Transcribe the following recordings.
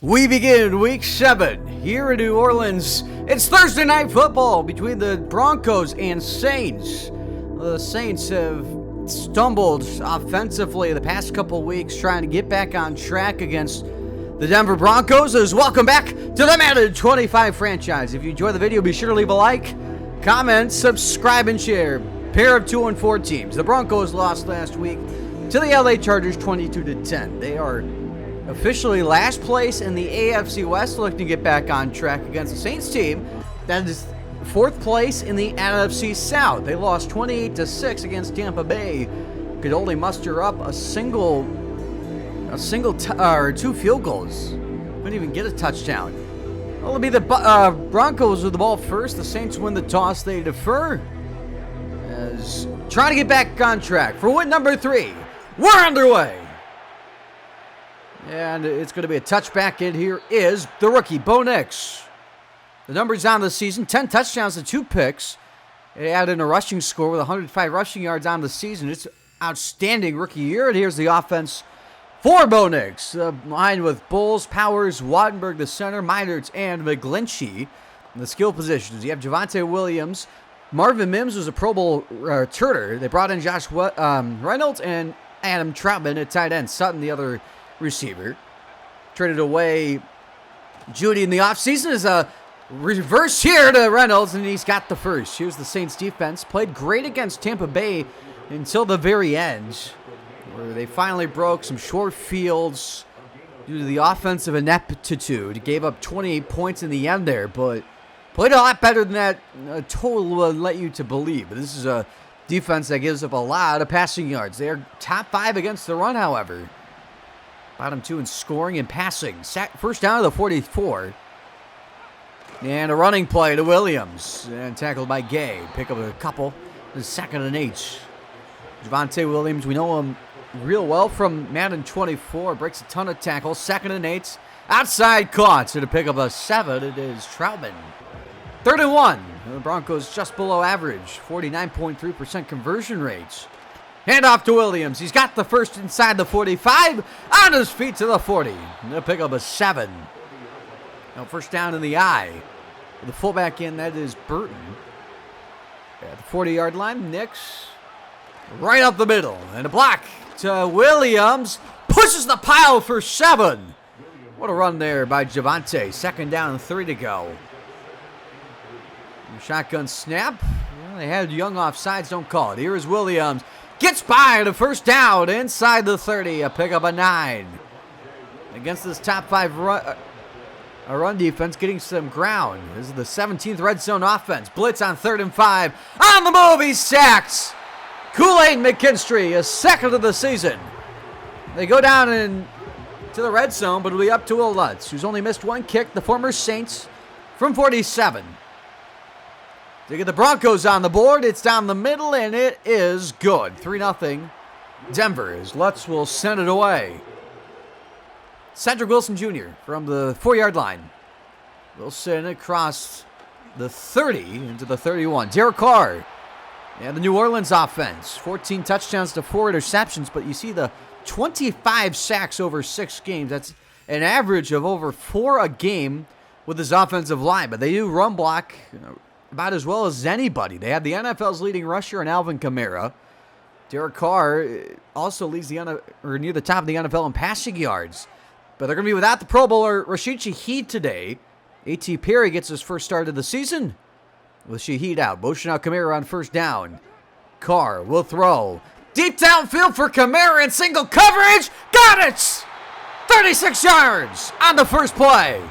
We begin week 7 here in New Orleans. It's Thursday night football between the Broncos and Saints. The Saints have stumbled offensively the past couple weeks trying to get back on track against the Denver Broncos. Welcome back to the Madden 25 franchise. If you enjoy the video, be sure to leave a like, comment, subscribe, and share. Pair of 2-4 teams. The Broncos lost last week to the LA Chargers 22-10. They are officially last place in the AFC West, looking to get back on track against the Saints team that is 4th place in the NFC South. They lost 28-6 against Tampa Bay. Could only muster up two field goals. Couldn't even get a touchdown. Well, it'll be the Broncos with the ball first. The Saints win the toss. They defer as trying to get back on track for win number 3. We're underway. And it's going to be a touchback, and here is the rookie, Bo Nix. The numbers on the season, 10 touchdowns and 2 picks. They added in a rushing score with 105 rushing yards on the season. It's outstanding rookie year, and here's the offense for Bo Nix. Line with Bowles, Powers, Wattenberg, the center, Meinertz, and McGlinchey. In the skill positions, you have Javonte Williams. Marvin Mims was a Pro Bowl returner. They brought in Josh Reynolds and Adam Troutman at tight end. Sutton, the other receiver. Traded away Judy in the offseason as a reverse here to Reynolds, and he's got the first. Here's the Saints defense. Played great against Tampa Bay until the very end, where they finally broke some short fields due to the offensive ineptitude. Gave up 28 points in the end there, but played a lot better than that total will let you to believe. But this is a defense that gives up a lot of passing yards. They are top 5 against the run, however. Bottom 2 in scoring and passing. First down to the 44. And a running play to Williams. And tackled by Gay. Pick up a couple. The 2nd and 8. Javonte Williams, we know him real well from Madden 24. Breaks a ton of tackles. 2nd and 8. Outside caught. So to pick up a 7, it is Troutman. 3rd and 1. The Broncos just below average. 49.3% conversion rates. Hand off to Williams. He's got the first inside the 45. On his feet to the 40. And they'll pick up a 7. Now first down in the eye. With the fullback in, that is Burton. At the 40-yard line, Nix right up the middle. And a block to Williams. Pushes the pile for 7. What a run there by Javonte. 2nd down and 3 to go. Shotgun snap. Well, they had Young offsides, don't call it. Here is Williams. Gets by to first down inside the 30. A pick up a 9. Against this top 5 run defense, getting some ground. This is the 17th red zone offense. Blitz on 3rd and 5. On the move, he's sacked. Kool-Aid McKinstry, his 2nd of the season. They go down to the red zone, but it'll be up to Will Lutz, who's only missed 1 kick, the former Saints, from 47. They get the Broncos on the board. It's down the middle, and it is good. 3-0 Denver, as Lutz will send it away. Cedric Wilson Jr. from the 4-yard line. Wilson across the 30 into the 31. Derek Carr and the New Orleans offense. 14 touchdowns to 4 interceptions, but you see the 25 sacks over 6 games. That's an average of over 4 a game with his offensive line, but they do run block about as well as anybody. They have the NFL's leading rusher in Alvin Kamara. Derek Carr also leads near the top of the NFL in passing yards. But they're going to be without the Pro Bowler Rashid Shaheed today. A.T. Perry gets his first start of the season with Shaheed out. Motion out Kamara on first down. Carr will throw. Deep downfield for Kamara in single coverage. Got it! 36 yards on the first play.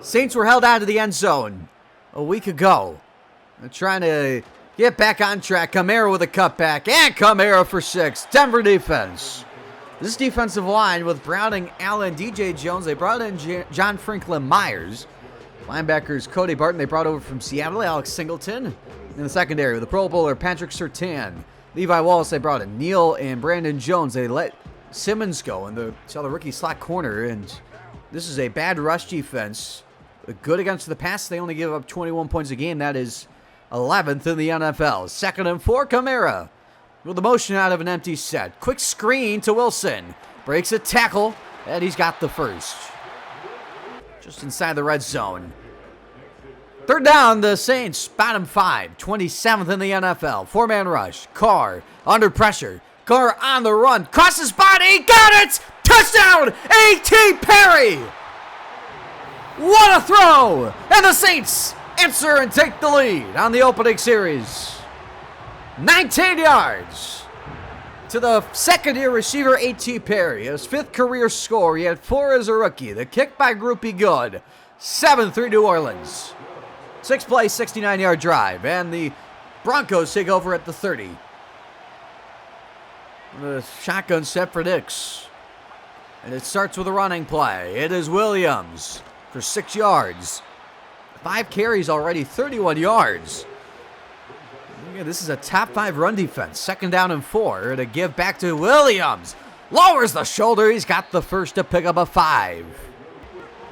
Saints were held out of the end zone a week ago. They're trying to get back on track. Kamara with a cutback, and Kamara for 6. Denver defense. This defensive line with Browning, Allen, DJ Jones. They brought in John Franklin Myers. Linebackers Cody Barton, they brought over from Seattle. Alex Singleton in the secondary with the Pro Bowler Patrick Surtain. Levi Wallace, they brought in Neal and Brandon Jones. They let Simmons go in the rookie slot corner. And this is a bad rush defense. Good against the pass. They only give up 21 points a game. That is 11th in the NFL. 2nd and 4, Kamara. With the motion out of an empty set. Quick screen to Wilson. Breaks a tackle And he's got the first. Just inside the red zone. Third down, the Saints, bottom 5, 27th in the NFL. 4-man rush. Carr under pressure. Carr on the run. Crosses body. Got it! Touchdown! A.T. Perry! What a throw! And the Saints answer and take the lead on the opening series. 19 yards to the second-year receiver, A.T. Perry. His 5th career score. He had 4 as a rookie. The kick by Groupie good. 7-3 New Orleans. 6-play, 69-yard drive. And the Broncos take over at the 30. The shotgun set for Nix. And it starts with a running play. It is Williams for 6 yards. 5 carries already, 31 yards. This is a top 5 run defense. 2nd down and 4 to give back to Williams. Lowers the shoulder. He's got the first to pick up a 5.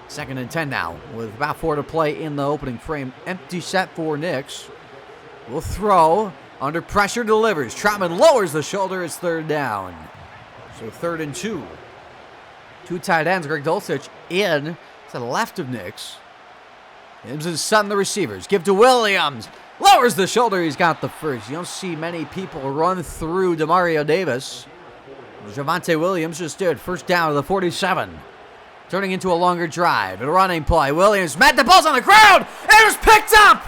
2nd and 10 now with about 4 to play in the opening frame. Empty set for Nix. Will throw. Under pressure delivers. Troutman lowers the shoulder. It's 3rd down. So 3rd and 2. 2 tight ends. Greg Dulcich in to the left of Nix. Hibbs and Sutton, the receivers. Give to Williams. Lowers the shoulder. He's got the first. You don't see many people run through Demario Davis. Javonte Williams just did. 1st down to the 47. Turning into a longer drive. A running play. Williams met the ball's on the ground. It was picked up.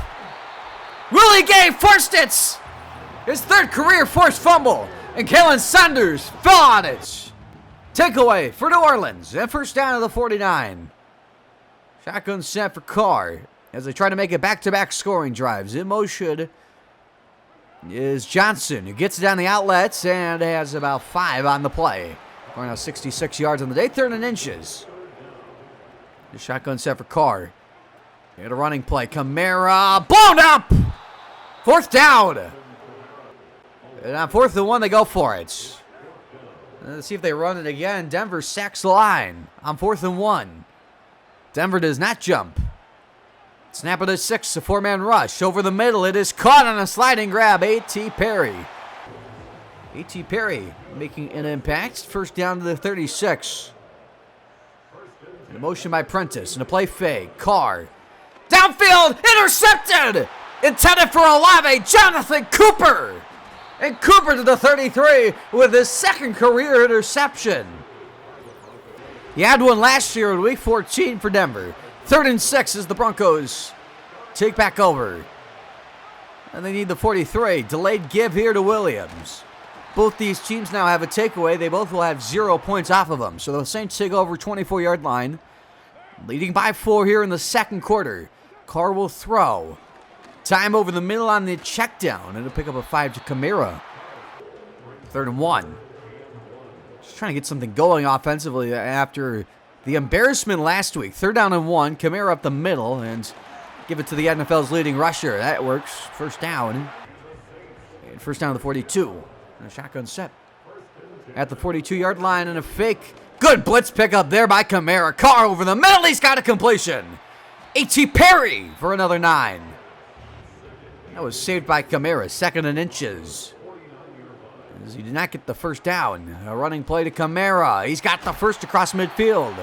Willie Gay forced it. His 3rd career forced fumble. And Kalen Saunders fell on it. Takeaway for New Orleans. And 1st down to the 49. Shotgun set for Carr as they try to make it back-to-back scoring drives. In motion is Johnson, who gets it down the outlets and has about 5 on the play. Going out 66 yards on the day, 3rd and inches. The shotgun set for Carr. He had a running play. Kamara blown up! 4th down. And on 4th and 1, they go for it. Let's see if they run it again. Denver sacks the line on 4th and 1. Denver does not jump. Snap it to 6, a 4-man rush. Over the middle, it is caught on a sliding grab. A.T. Perry. A.T. Perry making an impact. 1st down to the 36. And a motion by Prentice. And a play fake. Carr. Downfield. Intercepted. Intended for Olave. Jonathan Cooper. And Cooper to the 33 with his 2nd career interception. He had one last year in Week 14 for Denver. 3rd and 6 as the Broncos take back over. And they need the 43. Delayed give here to Williams. Both these teams now have a takeaway. They both will have 0 points off of them. So the Saints take over 24-yard line. Leading by 4 here in the 2nd quarter. Carr will throw. Time over the middle on the check down. And to pick up a 5 to Kamara. 3rd and 1. Just trying to get something going offensively after the embarrassment last week. 3rd down and 1. Kamara up the middle and give it to the NFL's leading rusher. That works. 1st down. And 1st down to the 42. And a shotgun set at the 42-yard line and a fake. Good blitz pickup there by Kamara. Carr over the middle. He's got a completion. A.T. Perry for another 9. That was saved by Kamara. 2nd and inches. As he did not get the 1st down. A running play to Kamara. He's got the first across midfield.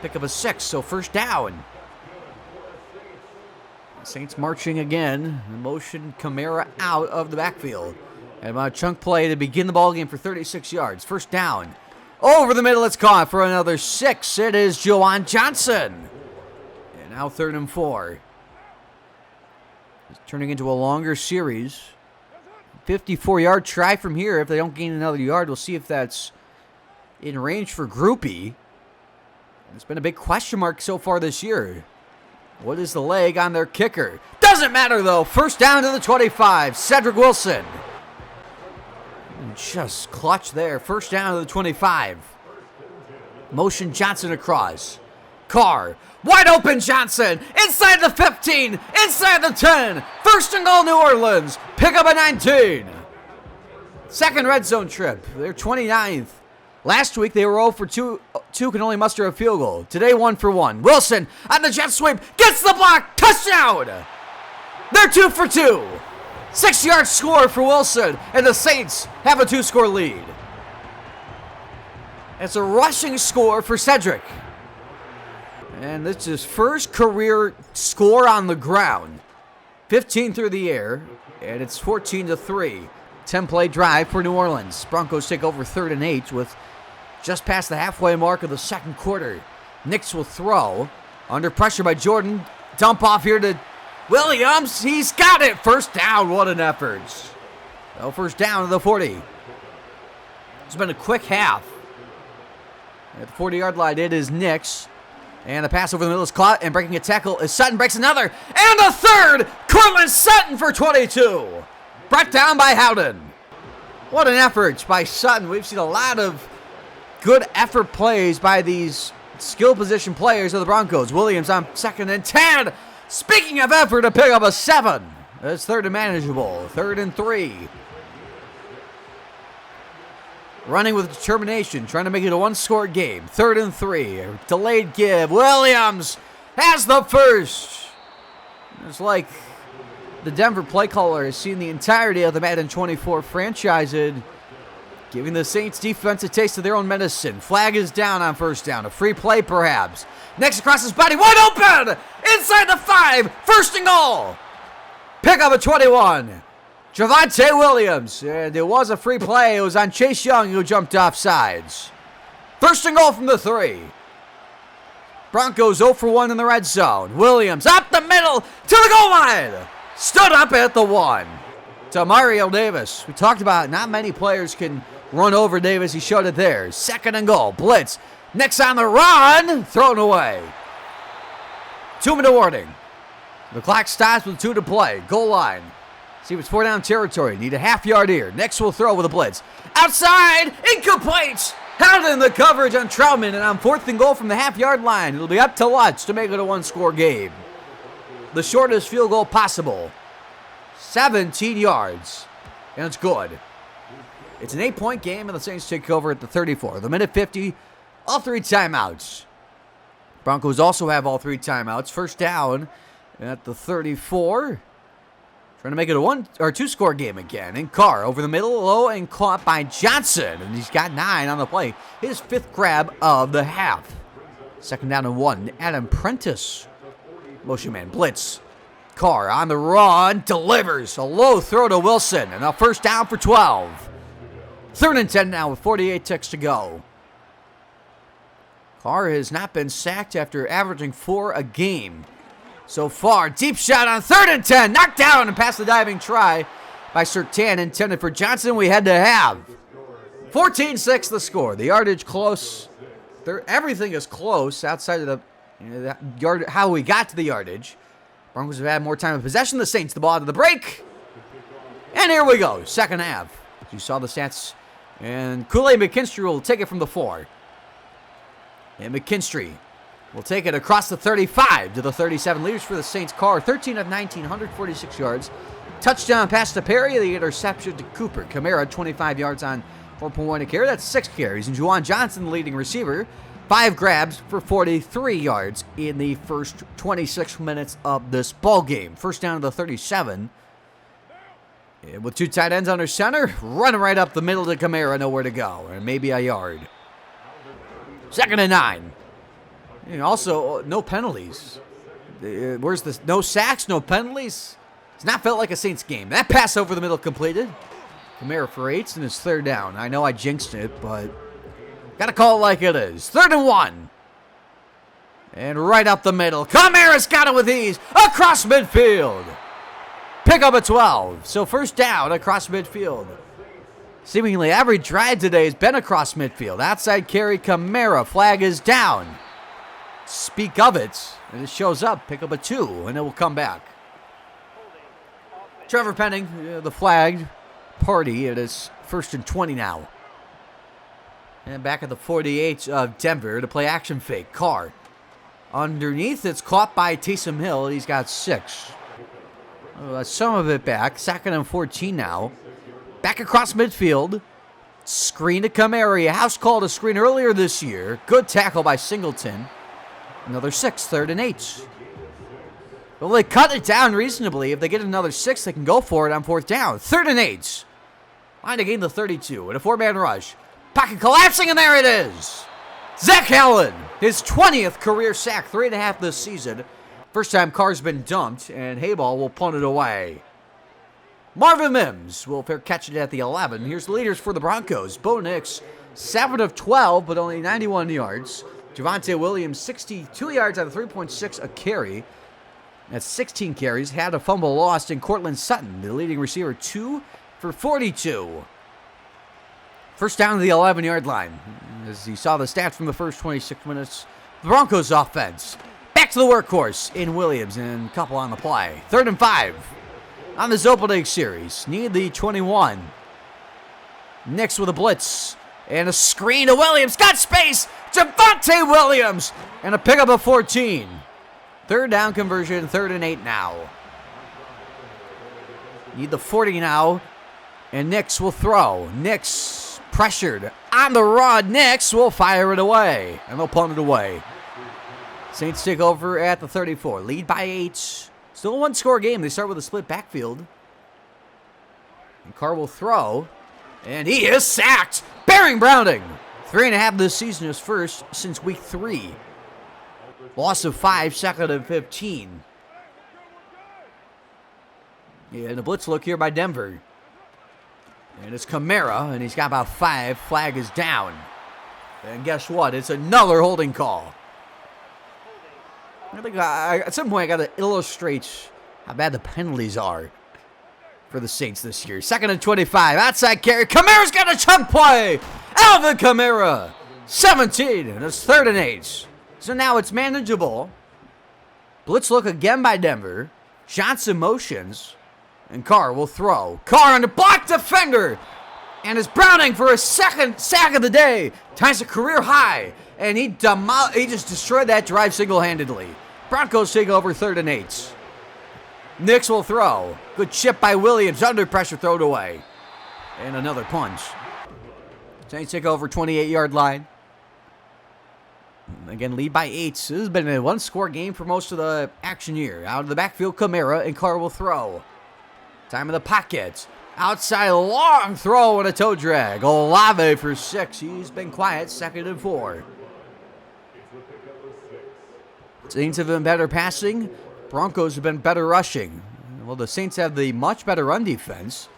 Pick up a 6, so 1st down. Saints marching again. Motion Kamara out of the backfield. And a chunk play to begin the ballgame for 36 yards. 1st down. Over the middle, it's caught for another 6. It is Juwan Johnson. And now 3rd and 4. It's turning into a longer series. 54-yard try from here. If they don't gain another yard, we'll see if that's in range for Groupie. It's been a big question mark so far this year. What is the leg on their kicker? Doesn't matter, though. 1st down to the 25. Cedric Wilson. And just clutch there. 1st down to the 25. Motion Johnson across. Carr. Wide open Johnson. Inside the 15. Inside the 10. 1st and goal New Orleans. Pick up a 19. 2nd red zone trip. They're 29th. Last week they were 0 for 2. 2 can only muster a field goal. Today 1 for 1. Wilson on the jet sweep. Gets the block. Touchdown. They're 2 for 2. 6-yard score for Wilson. And the Saints have a 2-score lead. It's a rushing score for Cedric. And this is his first career score on the ground. 15 through the air, and it's 14-3. 10-play drive for New Orleans. Broncos take over 3rd and 8 with just past the halfway mark of the second quarter. Nix will throw. Under pressure by Jordan. Dump off here to Williams. He's got it. First down. What an effort. So first down to the 40. It's been a quick half. At the 40-yard line, it is Nix. And the pass over the middle is caught, and breaking a tackle is Sutton. Breaks another. And a third. Cortland Sutton for 22. Brought down by Howden. What an effort by Sutton. We've seen a lot of good effort plays by these skill position players of the Broncos. Williams on 2nd and 10. Speaking of effort, to pick up a 7. It's 3rd and manageable. 3rd and 3. Running with determination, trying to make it a one-score game. 3rd and 3. Delayed give. Williams has the first. It's like the Denver play caller has seen the entirety of the Madden 24 franchise, giving the Saints defense a taste of their own medicine. Flag is down on first down. A free play, perhaps. Next across his body. Wide open! Inside the 5. First and goal. Pick up a 21. Javonte Williams. And it was a free play. It was on Chase Young who jumped off sides. First and goal from the 3. Broncos 0 for 1 in the red zone. Williams up the middle to the goal line. Stood up at the 1. To Mario Davis. We talked about not many players can run over Davis. He showed it there. 2nd and goal. Blitz. Next on the run. Thrown away. 2-minute warning. The clock stops with 2 to play. Goal line. See if it's 4-down territory. Need a half-yard here. Next will throw with a blitz. Outside. Incomplete. Held in the coverage on Troutman. And on 4th and goal from the half-yard line. It'll be up to Lutz to make it a one-score game. The shortest field goal possible. 17 yards. And it's good. It's an 8-point game, and the Saints take over at the 34. The minute 50, all 3 timeouts. Broncos also have all 3 timeouts. First down at the 34. Trying to make it a 1 or 2-score game again. And Carr over the middle, low, and caught by Johnson. And he's got 9 on the play. His 5th grab of the half. 2nd down and 1. Adam Prentice. Motion man blitz. Carr on the run. Delivers. A low throw to Wilson. And a first down for 12. 3rd and 10 now with 48 ticks to go. Carr has not been sacked after averaging 4 a game so far. Deep shot on 3rd and 10. Knocked down and past the diving try by Surtain, intended for Johnson. We had to have 14-6 the score. The yardage close. Everything is close outside of the yard. How we got to the yardage. Broncos have had more time of possession. The Saints the ball to the break. And here we go. Second half. You saw the stats. And Kool-Aid McKinstry will take it from the 4. And McKinstry will take it across the 35 to the 37. Leaders for the Saints. Carr, 13 of 19, 146 yards. Touchdown pass to Perry. The interception to Cooper. Kamara, 25 yards on 4.1 a carry. That's 6 carries. And Juwan Johnson, the leading receiver, 5 grabs for 43 yards in the first 26 minutes of this ball game. First down to the 37. And with 2 tight ends under center, running right up the middle to Kamara. Nowhere to go. And maybe a yard. 2nd and 9. And also, no penalties. Where's this? No sacks, no penalties. It's not felt like a Saints game. That pass over the middle completed. Kamara for 8 and it's 3rd down. I know I jinxed it, but got to call it like it is. 3rd and 1. And right up the middle. Kamara's got it with ease. Across midfield. Pick up a 12. So first down across midfield. Seemingly every drive today has been across midfield. Outside carry, Kamara. Flag is down. Speak of it. And it shows up. Pick up a 2. And it will come back. Trevor Penning, the flagged party. It is 1st and 20 now. And back at the 48 of Denver to play action fake. Carr. Underneath, it's caught by Taysom Hill. He's got 6. Some of it back. 2nd and 14 now. Back across midfield. Screen to Kamara. A house called a screen earlier this year. Good tackle by Singleton. Another 6, 3rd and 8. Well, they cut it down reasonably. If they get another 6, they can go for it on 4th down. 3rd and 8. Line to gain the 32 and a 4-man rush. Pocket collapsing, and there it is. Zach Allen, his 20th career sack, 3.5 this season. First time Carr's been dumped, and Hayball will punt it away. Marvin Mims will fair catch it at the 11. Here's the leaders for the Broncos. Bo Nix, 7 of 12, but only 91 yards. Javonte Williams, 62 yards out of 3.6 a carry. That's 16 carries. Had a fumble lost. And Cortland Sutton, the leading receiver, 2 for 42. First down to the 11-yard line. As you saw the stats from the first 26 minutes, the Broncos offense. Back to the workhorse in Williams, and a couple on the play. 3rd and 5 on this opening series. Need the 21. Nix with a blitz. And a screen to Williams. Got space. Javonte Williams. And a pickup of 14. 3rd down conversion. 3rd and 8 now. Need the 40 now. And Nix will throw. Nix pressured on the run. Nix will fire it away. And they'll punt it away. Saints take over at the 34. Lead by 8. Still a one-score game. They start with a split backfield. And Carr will throw. And he is sacked. Baron Browning. 3.5 this season, his first since week 3. Loss of 5, 2nd and 15. Yeah, and a blitz look here by Denver. And it's Kamara, and he's got about 5. Flag is down. And guess what? It's another holding call. I think at some point I got to illustrate how bad the penalties are for the Saints this year. 2nd and 25. Outside carry. Kamara's got a chunk play. Alvin Kamara. 17. And it's 3rd and 8. So now it's manageable. Blitz look again by Denver. Shots and motions. And Carr will throw. Carr on the block defender. And it's Browning for his 2nd sack of the day. Ties a career high. And he just destroyed that drive single-handedly. Broncos take over 3rd and 8. Nix will throw. Good chip by Williams. Under pressure, thrown away. And another punch. Saints take over 28-yard line. Again, lead by 8. This has been a one-score game for most of the action here. Out of the backfield, Kamara, and Carr will throw. Time in the pocket. Outside, long throw and a toe drag. Olave for 6. He's been quiet. 2nd and 4. Saints have been better passing. Broncos have been better rushing. Well, the Saints have the much better run defense.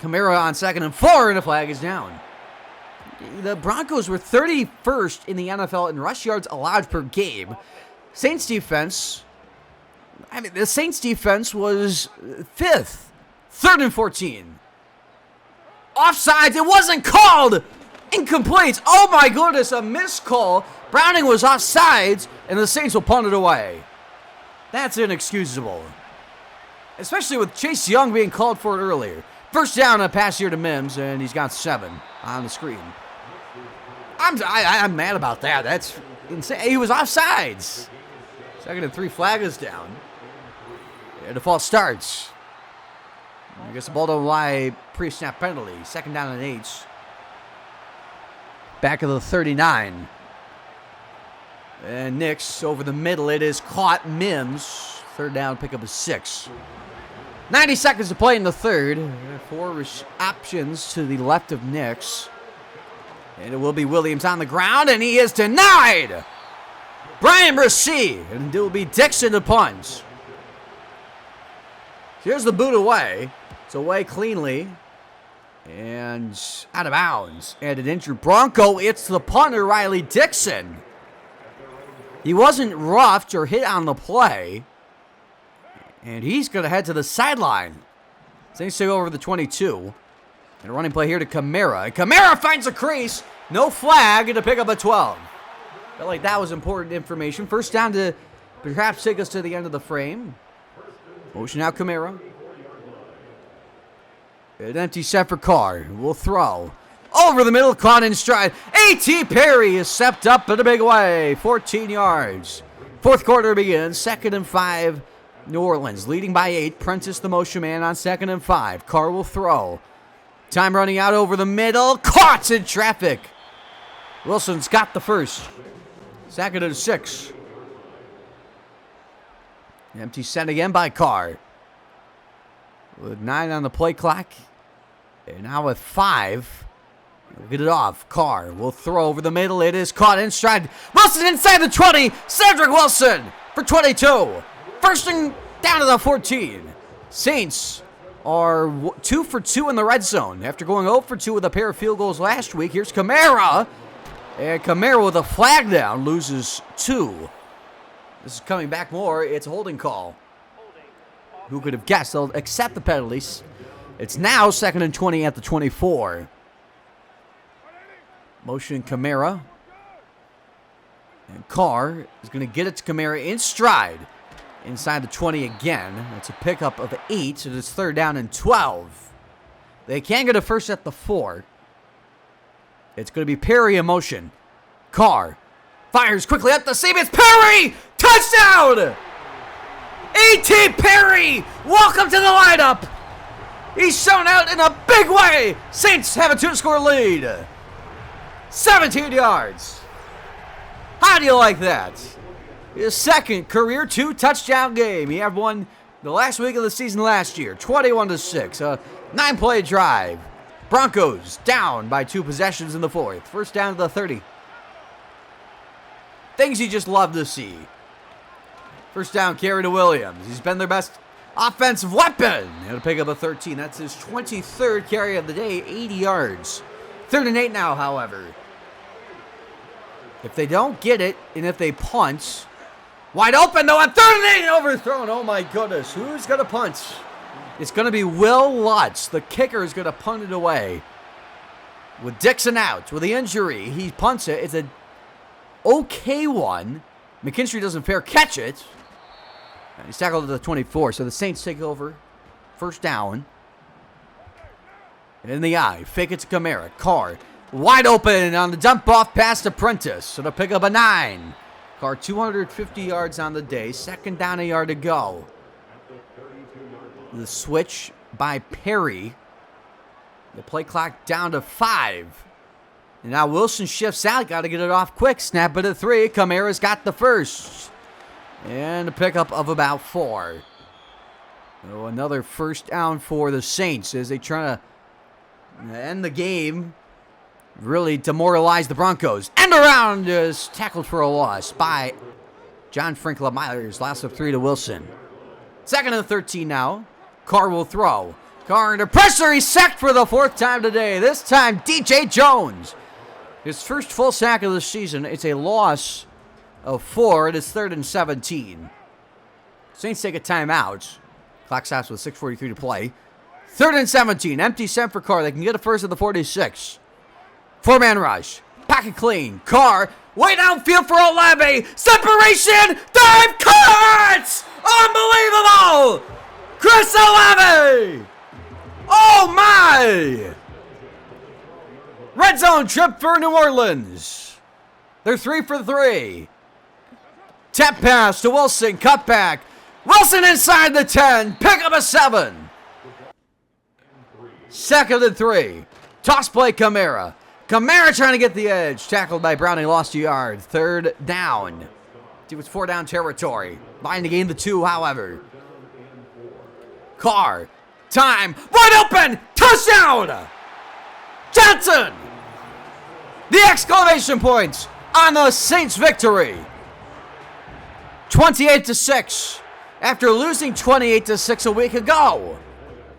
Kamara on 2nd and 4, and the flag is down. The Broncos were 31st in the NFL in rush yards allowed per game. Saints defense, the Saints defense was 5th. 3rd and 14. Offsides, it wasn't called. Incomplete. Oh my goodness, a missed call. Browning was offsides, and the Saints will punt it away. That's inexcusable. Especially with Chase Young being called for it earlier. First down, a pass here to Mims, and he's got 7 on the screen. I'm mad about that. That's insane. He was offsides. 2nd and 3, flag is down. And the false starts. I guess the ball don't lie pre-snap penalty. 2nd down and 8. Back of the 39. And Nix over the middle. It is caught. Mims. 3rd down, pickup is 6. 90 seconds to play in the 3rd. 4 options to the left of Nix. And it will be Williams on the ground, and he is denied. Brian Brissy, and it will be Dixon to punt. Here's the boot away. It's away cleanly. And out of bounds. And an injured Bronco. It's the punter, Riley Dixon. He wasn't roughed or hit on the play. And he's going to head to the sideline. Saints take over the 22. And a running play here to Kamara. And Kamara finds a crease. No flag to pick up a 12. Felt like that was important information. First down to perhaps take us to the end of the frame. Motion out Kamara. An empty set for Carr. Will throw. Over the middle, caught in stride. A.T. Perry is stepped up in a big way. 14 yards. 4th quarter begins. 2nd and 5. New Orleans leading by 8. Prentice the motion man on 2nd and 5. Carr will throw. Time running out over the middle. Caught in traffic. Wilson's got the first. 2nd and 6. Empty set again by Carr. With 9 on the play clock. And now with 5. He'll get it off. Carr will throw over the middle. It is caught in stride. Wilson inside the 20. Cedric Wilson for 22. First and down to the 14. Saints are 2 for 2 in the red zone. After going 0 for 2 with a pair of field goals last week, here's Kamara. And Kamara with a flag down loses 2. This is coming back more. It's a holding call. Who could have guessed? They'll accept the penalties. It's now 2nd and 20 at the 24. Motion Kamara. And Carr is going to get it to Kamara in stride. Inside the 20 again. It's a pickup of 8, so it's 3rd down and 12. They can get a first at the 4. It's going to be Perry in motion. Carr fires quickly up the seam. It's Perry! Touchdown! A.T. Perry! Welcome to the lineup! He's shown out in a big way! Saints have a 2-score lead. 17 yards. How do you like that? His second career 2-touchdown game. He had one the last week of the season last year. 21-6. A 9-play drive. Broncos down by 2 possessions in the 4th. First down to the 30. Things you just love to see. First down carry to Williams. He's been their best offensive weapon. He'll pick up a 13. That's his 23rd carry of the day. 80 yards. 3rd and 8 now, however. If they don't get it, and if they punt, wide open though on 3rd and 8, overthrown. Oh my goodness. Who's going to punt? It's going to be Will Lutz. The kicker is going to punt it away. With Dixon out, with the injury, he punts it. It's an okay one. McKinstry doesn't fair catch it. And he's tackled at the 24, so the Saints take over. First down. And in the eye, fake it to Kamara. Carr, wide open on the dump off past Apprentice. So they'll pick up a 9. Carr, 250 yards on the day. 2nd down, a yard to go. The switch by Perry. The play clock down to 5. And now Wilson shifts out. Got to get it off quick. Snap it at 3. Kamara's got the first. And a pickup of about 4. So another first down for the Saints as they try to end the game. Really demoralize the Broncos. End around is tackled for a loss by John Franklin Myers. Loss of 3 to Wilson. 2nd and 13 now. Carr will throw. Carr under pressure. He's sacked for the 4th time today. This time, DJ Jones. His first full sack of the season. It's a loss of 4. It is 3rd and 17. Saints take a timeout. Clock stops with 6:43 to play. 3rd and 17. Empty set for Carr. They can get a first at the 46. 4-man rush. Pocket clean. Carr way downfield for Olave. Separation. Dive cuts. Unbelievable. Chris Olave! Oh my! Red zone trip for New Orleans. They're 3 for 3. Tap pass to Wilson. Cut back. Wilson inside the 10. Pick up a 7. 2nd and 3. Toss play Kamara. Kamara trying to get the edge. Tackled by Browning. Lost a yard. 3rd down. It was 4 down territory. Buying the game to 2, however. Carr, time, wide open, touchdown! Johnson! The exclamation points on the Saints' victory. 28-6. After losing 28-6 a week ago.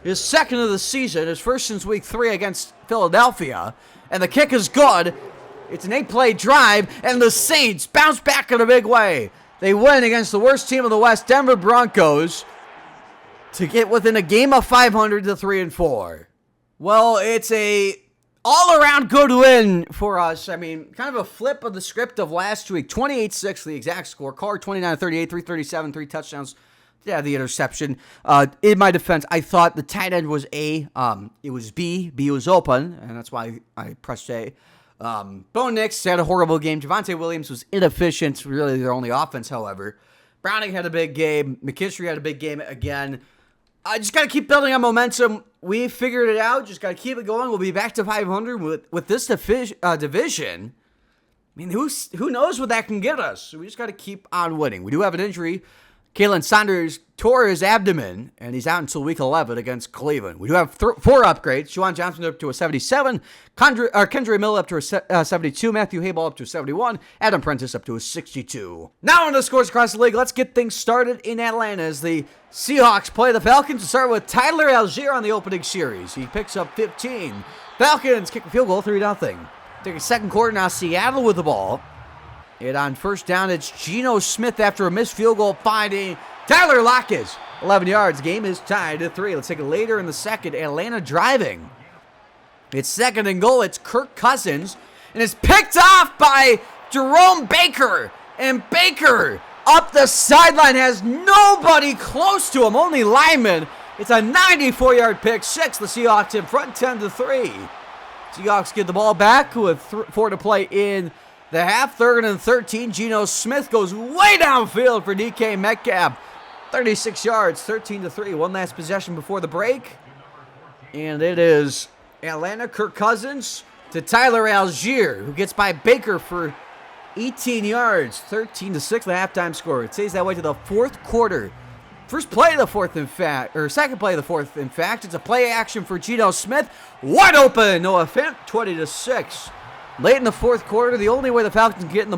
His 2nd of the season, his first since week 3 against Philadelphia. And the kick is good. It's an 8-play drive, and the Saints bounce back in a big way. They win against the worst team of the West, Denver Broncos, to get within a game of 500 to 3-4. Well, it's a all-around good win for us. I mean, kind of a flip of the script of last week. 28-6, the exact score. Carr, 29-38, 337, 3 touchdowns. Yeah, the interception. In my defense, I thought the tight end was A. It was B. B was open, and that's why I pressed A. Bo Nix had a horrible game. Javonte Williams was inefficient. Really their only offense, however. Browning had a big game. McKinstry had a big game again. I just got to keep building on momentum. We figured it out. Just got to keep it going. We'll be back to 500 with this division. I mean, who knows what that can get us? So we just got to keep on winning. We do have an injury Kalen Saunders tore his abdomen, and he's out until week 11 against Cleveland. We do have 4 upgrades. Juwan Johnson up to a 77, Kendra Miller up to a 72, Matthew Hayball up to a 71, Adam Prentice up to a 62. Now on the scores across the league, let's get things started in Atlanta as the Seahawks play the Falcons to start with Tyler Algier on the opening series. He picks up 15. Falcons kick a field goal, 3-0. Take a second quarter now, Seattle with the ball. And on first down, it's Geno Smith after a missed field goal finding Tyler Lockett. 11 yards. Game is tied to 3. Let's take it later in the second. Atlanta driving. It's second and goal. It's Kirk Cousins. And it's picked off by Jerome Baker. And Baker up the sideline has nobody close to him. Only linemen. It's a 94-yard pick. 6. The Seahawks in front 10-3. Seahawks get the ball back with 4 to play in the half. 3rd and 13. Geno Smith goes way downfield for DK Metcalf. 36 yards, 13-3. One last possession before the break. And it is Atlanta, Kirk Cousins to Tyler Algier, who gets by Baker for 18 yards. 13-6, the halftime score. It stays that way to the fourth quarter. First play of the fourth, in fact, or second play of the fourth, in fact. It's a play action for Geno Smith. Wide open, Noah Fant, 20-6. Late in the fourth quarter, the only way the Falcons can get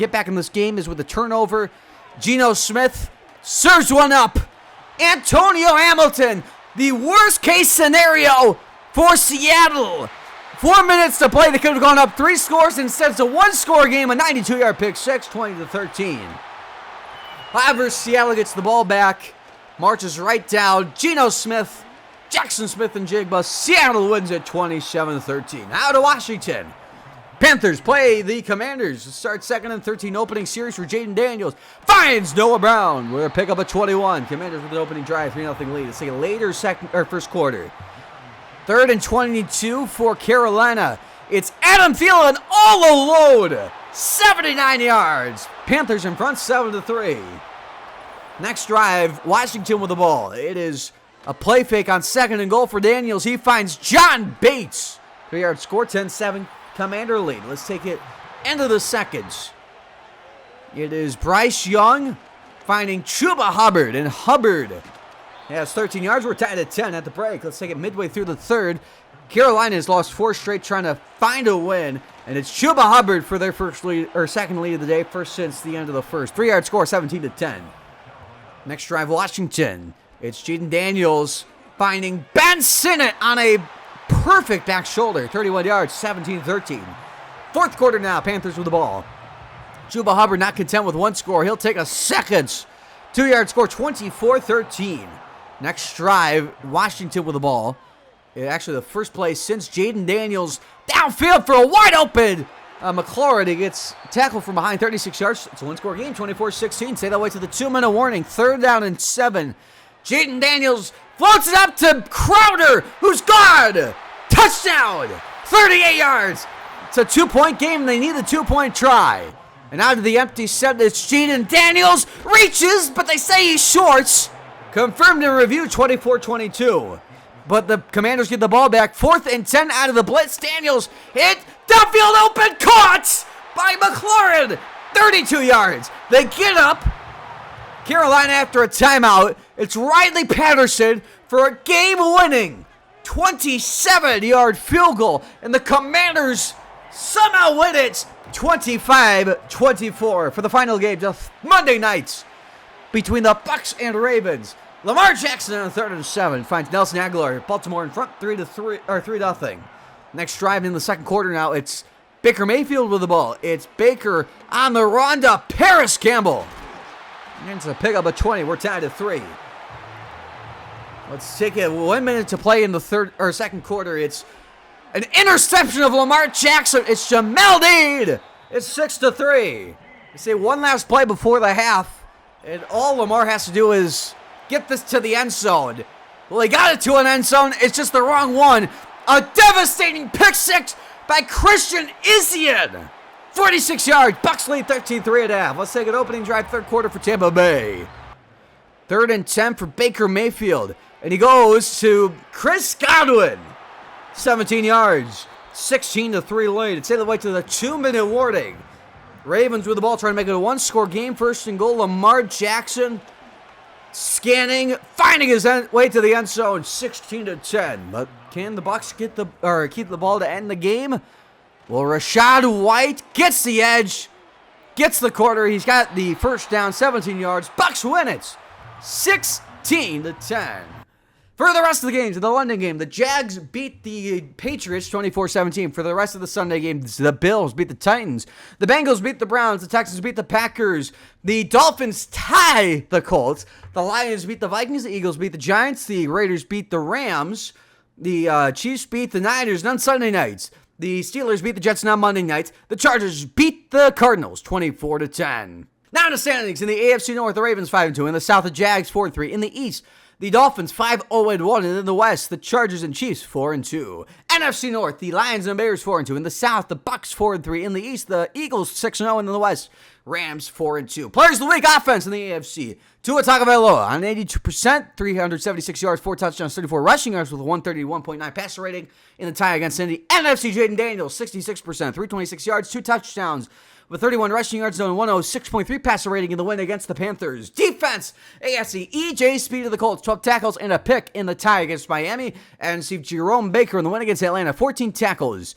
back in this game is with a turnover. Geno Smith serves one up. Antonio Hamilton, the worst case scenario for Seattle. 4 minutes to play. They could have gone up 3 scores. Instead, it's a 1-score game, a 92-yard pick six, 20-13. However, Seattle gets the ball back, marches right down. Geno Smith, Jackson Smith, and Jigba. Seattle wins at 27-13. Now to Washington. Panthers play the Commanders. Start 2nd and 13 opening series for Jaden Daniels. Finds Noah Brown. We're going to pick up a 21. Commanders with the opening drive, 3-0 lead. Let's take a later first quarter. 3rd and 22 for Carolina. It's Adam Thielen all alone. 79 yards. Panthers in front, 7-3. Next drive, Washington with the ball. It is a play fake on 2nd and goal for Daniels. He finds John Bates. 3-yard score, 10-7. Commander lead. Let's take it end of the seconds. It is Bryce Young finding Chuba Hubbard, and Hubbard has 13 yards. We're tied at 10 at the break. Let's take it midway through the third. Carolina has lost 4 straight trying to find a win, and it's Chuba Hubbard for their second lead of the day, first since the end of the first. 3-yard score, 17-10. Next drive, Washington. It's Jaden Daniels finding Ben Sinnott on a perfect back shoulder, 31 yards, 17-13. Fourth quarter now, Panthers with the ball. Chuba Hubbard not content with 1 score. He'll take a second 2-yard score, 24-13. Next drive, Washington with the ball. Actually, the first play since Jaden Daniels downfield for a wide open McLaurin. He gets tackled from behind, 36 yards. It's a 1-score game, 24-16. Stay that way to the 2-minute warning. 3rd down and 7. Jaden Daniels floats it up to Crowder, who's gone. Touchdown! 38 yards. It's a 2-point game. They need a 2-point try. And out of the empty set, it's Jaden Daniels. Reaches, but they say he's short. Confirmed in review, 24-22. But the Commanders get the ball back. 4th and 10 out of the blitz. Daniels hit. Downfield open. Caught by McLaurin. 32 yards. They get up. Carolina after a timeout. It's Riley Patterson for a game-winning 27-yard field goal. And the Commanders somehow win it 25-24 for the final game of Monday nights between the Bucs and Ravens. Lamar Jackson on 3rd and 7 finds Nelson Aguilar. Baltimore in front 3-0. Next drive in the second quarter now. It's Baker Mayfield with the ball. It's Baker on the run to Paris Campbell. And it's a pick up of 20. We're tied at 3. Let's take it 1 minute to play in the second quarter. It's an interception of Lamar Jackson. It's Jamel Dean. It's 6-3. They say one last play before the half, and all Lamar has to do is get this to the end zone. Well, he got it to an end zone. It's just the wrong one. A devastating pick six by Christian Isian. 46 yards. Bucs lead 13-3 at half. Let's take an opening drive third quarter for Tampa Bay. 3rd and 10 for Baker Mayfield. And he goes to Chris Godwin. 17 yards. 16-3 lead. It's the way to the 2-minute warning. Ravens with the ball trying to make it a one-score game. First and goal, Lamar Jackson scanning, finding his way to the end zone, 16-10. But can the Bucs keep the ball to end the game? Well, Rachaad White gets the edge, gets the quarter. He's got the first down, 17 yards. Bucs win it, 16-10. For the rest of the games, in the London game, the Jags beat the Patriots 24-17. For the rest of the Sunday games, the Bills beat the Titans. The Bengals beat the Browns. The Texans beat the Packers. The Dolphins tie the Colts. The Lions beat the Vikings. The Eagles beat the Giants. The Raiders beat the Rams. The Chiefs beat the Niners on Sunday nights. The Steelers beat the Jets on Monday nights. The Chargers beat the Cardinals 24-10. Now the standings in the AFC North, the Ravens 5-2. In the South, the Jags 4-3. In the East, the Dolphins 5-0-1, and in the West, the Chargers and Chiefs 4-2. NFC North, the Lions and Bears 4-2. In the South, the Bucs 4-3. In the East, the Eagles 6-0, and in the West, Rams 4-2. Players of the week offense in the AFC: Tua Tagovailoa on 82%, 376 yards, 4 touchdowns, 34 rushing yards with a 131.9 passer rating in the tie against Indy. NFC Jaden Daniels 66%, 326 yards, 2 touchdowns, with 31 rushing yards and 106.3 passer rating in the win against the Panthers. Defense, AFC, E.J. Speed of the Colts, 12 tackles and a pick in the tie against Miami. And see Jerome Baker in the win against Atlanta, 14 tackles.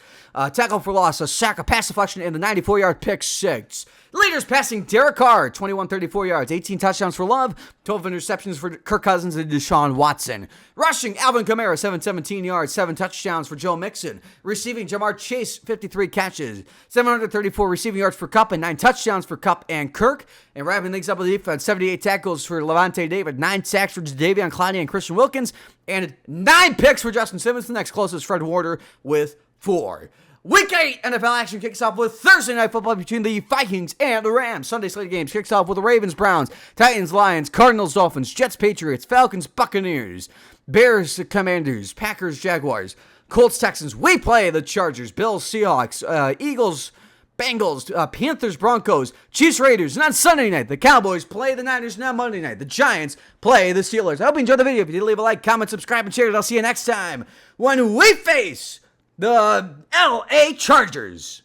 Tackle for loss, a sack, a pass deflection, and the 94-yard pick six. Leaders passing, Derek Carr, 34 yards, 18 touchdowns for Love, 12 interceptions for Kirk Cousins and Deshaun Watson. Rushing, Alvin Kamara, 717 yards, 7 touchdowns for Joe Mixon. Receiving, Jamar Chase, 53 catches, 734 receiving yards for Kupp and 9 touchdowns for Kupp and Kirk. And wrapping things up with the defense, 78 tackles for Levante David, 9 sacks for Jadeveon Clowney and Christian Wilkins, and 9 picks for Justin Simmons. The next closest, Fred Warner, with 4. Week 8 NFL action kicks off with Thursday Night Football between the Vikings and the Rams. Sunday slate games kicks off with the Ravens, Browns, Titans, Lions, Cardinals, Dolphins, Jets, Patriots, Falcons, Buccaneers, Bears, Commanders, Packers, Jaguars, Colts, Texans. We play the Chargers, Bills, Seahawks, Eagles, Bengals, Panthers, Broncos, Chiefs, Raiders. And on Sunday night, the Cowboys play the Niners. And on Monday night, the Giants play the Steelers. I hope you enjoyed the video. If you did, leave a like, comment, subscribe, and share it. I'll see you next time when we face the L.A. Chargers.